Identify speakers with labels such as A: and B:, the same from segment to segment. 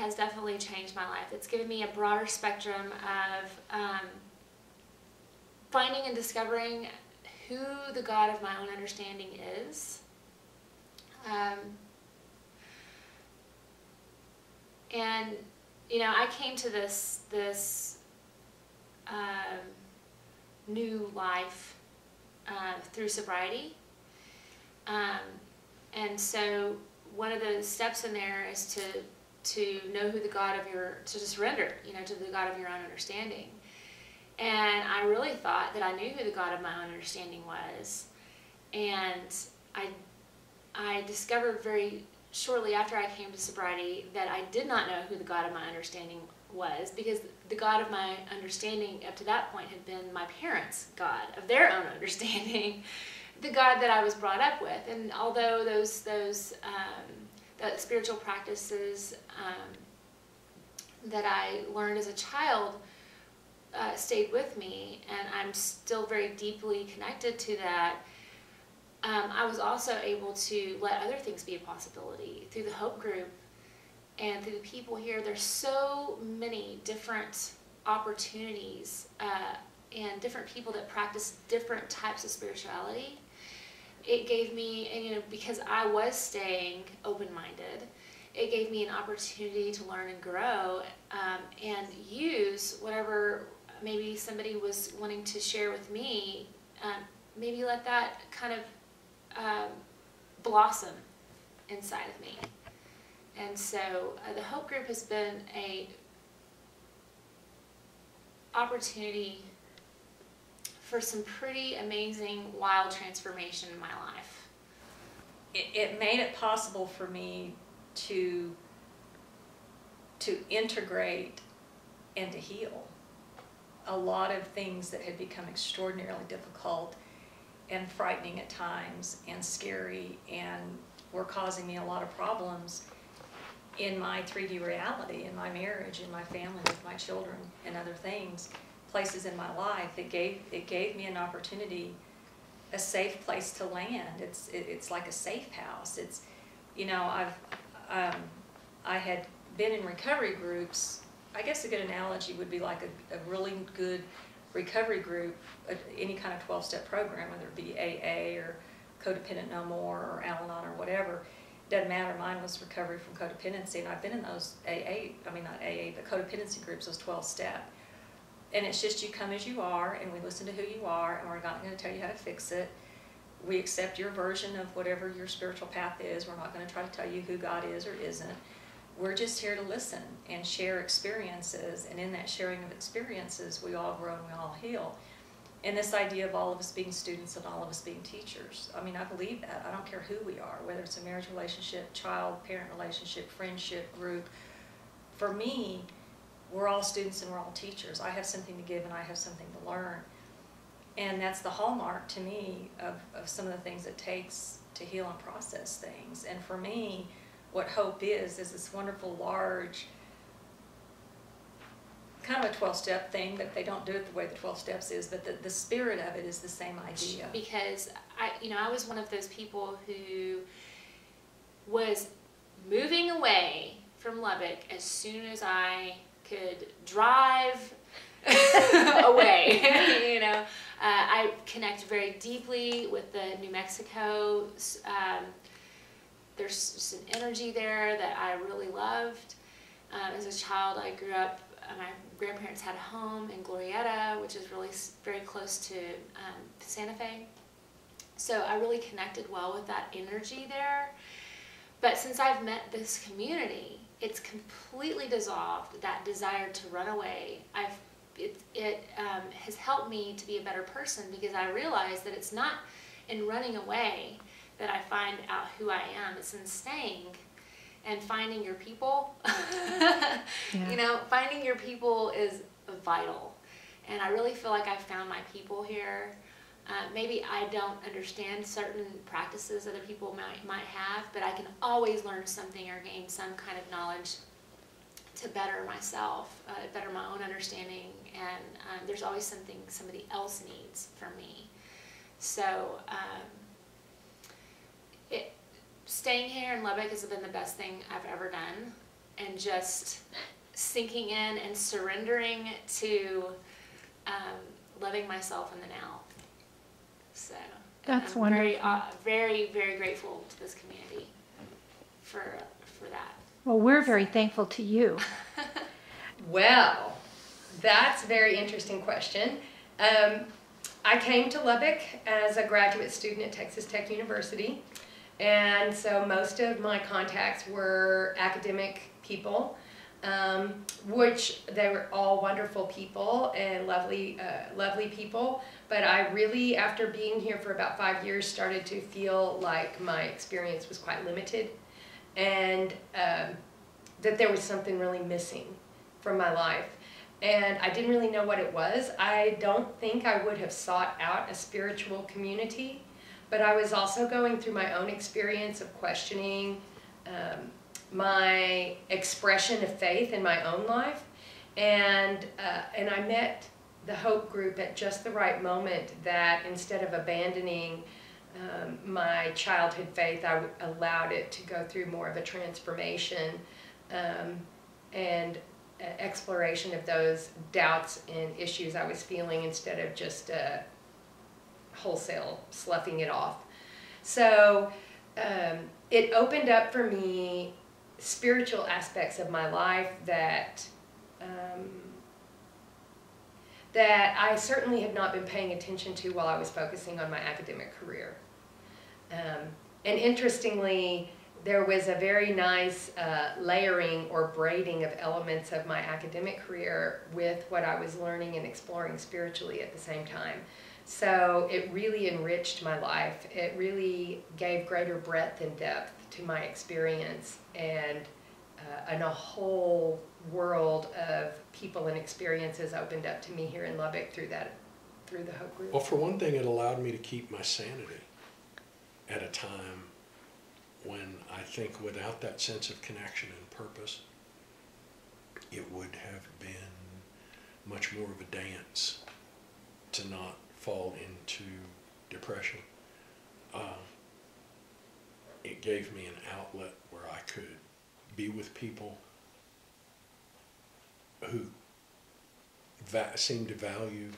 A: has definitely changed my life. It's given me a broader spectrum of finding and discovering who the God of my own understanding is. And you know, I came to this new life through sobriety, and so one of the steps in there is to know who the God of to surrender, you know, to the God of your own understanding. And I really thought that I knew who the God of my own understanding was, and I discovered very shortly after I came to sobriety that I did not know who the God of my understanding was, because the God of my understanding up to that point had been my parents' God of their own understanding, the God that I was brought up with. And although those spiritual practices that I learned as a child stayed with me, and I'm still very deeply connected to that, I was also able to let other things be a possibility through the Hope Group and through the people here. There's so many different opportunities and different people that practice different types of spirituality. It gave me, and you know, because I was staying open-minded, it gave me an opportunity to learn and grow and use whatever maybe somebody was wanting to share with me, maybe let that kind of blossom inside of me. And so the Hope Group has been a opportunity for some pretty amazing, wild transformation in my life.
B: It made it possible for me to integrate and to heal a lot of things that had become extraordinarily difficult and frightening at times and scary and were causing me a lot of problems in my 3D reality, in my marriage, in my family, with my children and other things, places in my life. It gave me an opportunity, a safe place to land. It's like a safe house. It's, you know, I had been in recovery groups. I guess a good analogy would be like a really good recovery group, any kind of 12-step program, whether it be AA or Codependent No More or Al-Anon or whatever. Doesn't matter. Mine was recovery from codependency, and I've been in those not AA, but codependency groups, those 12-step. And it's just you come as you are, and we listen to who you are, and we're not going to tell you how to fix it. We accept your version of whatever your spiritual path is. We're not going to try to tell you who God is or isn't. We're just here to listen and share experiences, and in that sharing of experiences, we all grow and we all heal. And this idea of all of us being students and all of us being teachers, I mean, I believe that. I don't care who we are, whether it's a marriage relationship, child-parent relationship, friendship, group. For me, we're all students and we're all teachers. I have something to give and I have something to learn. And that's the hallmark to me of some of the things it takes to heal and process things. And for me, what hope is this wonderful, large, kind of a 12-step thing, but they don't do it the way the 12 steps is, but the spirit of it is the same idea.
A: Because I was one of those people who was moving away from Lubbock as soon as I could drive away. You know, I connect very deeply with the New Mexico. There's just an energy there that I really loved. As a child, I grew up, my grandparents had a home in Glorieta, which is really very close to Santa Fe. So I really connected well with that energy there. But since I've met this community, it's completely dissolved that desire to run away. It has helped me to be a better person, because I realize that it's not in running away that I find out who I am. It's in staying and finding your people. Yeah. You know, finding your people is vital. And I really feel like I've found my people here. Maybe I don't understand certain practices other people might have, but I can always learn something or gain some kind of knowledge to better myself, better my own understanding, and there's always something somebody else needs from me. So staying here in Lubbock has been the best thing I've ever done. and just sinking in and surrendering to loving myself in the now. So
C: That's
A: I'm
C: wonderful.
A: very, very grateful to this community for that.
C: Well, we're very thankful to you.
D: Well, that's a very interesting question. I came to Lubbock as a graduate student at Texas Tech University, and so most of my contacts were academic people, which they were all wonderful people and lovely people. But I really, after being here for about 5 years, started to feel like my experience was quite limited, and that there was something really missing from my life. And I didn't really know what it was. I don't think I would have sought out a spiritual community, but I was also going through my own experience of questioning my expression of faith in my own life. And I met the Hope group at just the right moment, that instead of abandoning my childhood faith, I allowed it to go through more of a transformation and exploration of those doubts and issues I was feeling, instead of just wholesale sloughing it off. So it opened up for me spiritual aspects of my life that that I certainly had not been paying attention to while I was focusing on my academic career. And interestingly, there was a very nice layering or braiding of elements of my academic career with what I was learning and exploring spiritually at the same time. So it really enriched my life. It really gave greater breadth and depth to my experience, and a whole world of people and experiences opened up to me here in Lubbock through the Hope group.
E: Well, for one thing, it allowed me to keep my sanity at a time when I think without that sense of connection and purpose, it would have been much more of a dance to not fall into depression. It gave me an outlet where I could be with people who seemed to value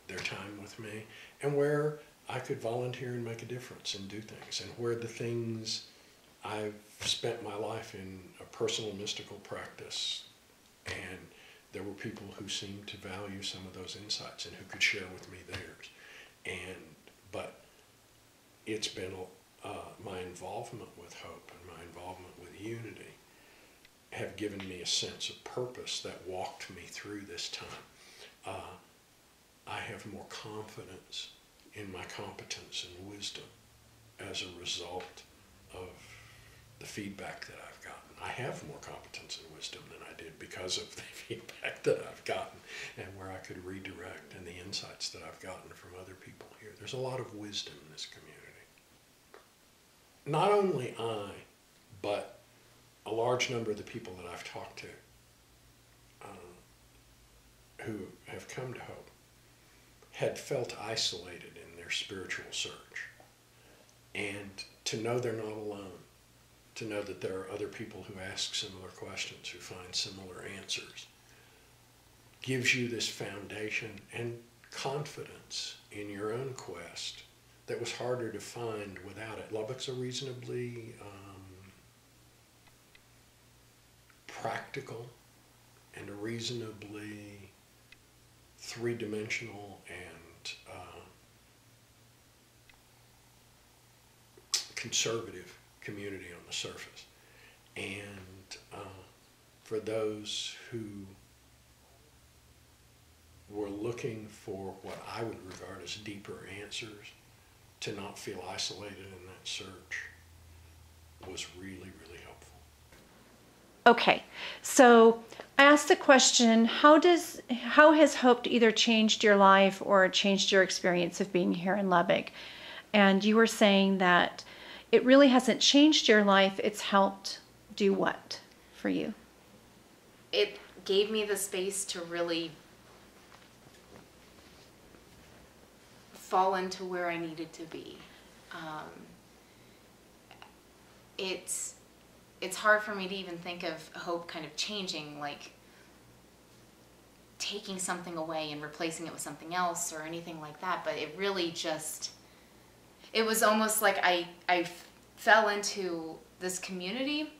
E: their time with me, and where I could volunteer and make a difference and do things, and where the things I've spent my life in a personal mystical practice, and there were people who seemed to value some of those insights and who could share with me theirs. But it's been my involvement with Hope and my involvement with Unity have given me a sense of purpose that walked me through this time. I have more confidence in my competence and wisdom as a result of the feedback that I've gotten. I have more competence and wisdom than I did because of the feedback that I've gotten, and where I could redirect, and the insights that I've gotten from other people here. There's a lot of wisdom in this community. Not only I, but a large number of the people that I've talked to who have come to Hope had felt isolated in their spiritual search. And to know they're not alone, to know that there are other people who ask similar questions, who find similar answers, gives you this foundation and confidence in your own quest that was harder to find without it. Lubbock's a reasonably practical and a reasonably three-dimensional and conservative community on the surface. And for those who were looking for what I would regard as deeper answers, to not feel isolated in that search was really, really helpful.
C: Okay, so I asked the question, how has Hope either changed your life or changed your experience of being here in Lubbock? And you were saying that it really hasn't changed your life, it's helped do what for you?
F: It gave me the space to really fall into where I needed to be. it's hard for me to even think of hope kind of changing, like taking something away and replacing it with something else or anything like that. But it really just, it was almost like I fell into this community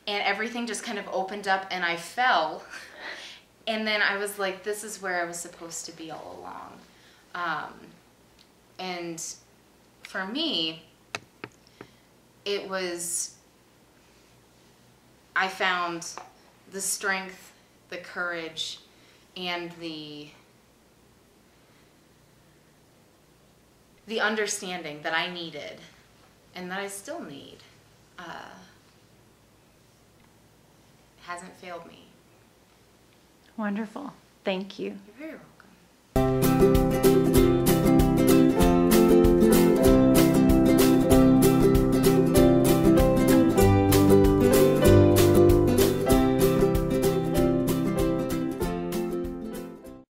F: and everything just kind of opened up and I fell. And then I was like, this is where I was supposed to be all along. And for me, it was, I found the strength, the courage, and the understanding that I needed and that I still need. Hasn't failed me.
C: Wonderful. Thank you.
F: You're very welcome.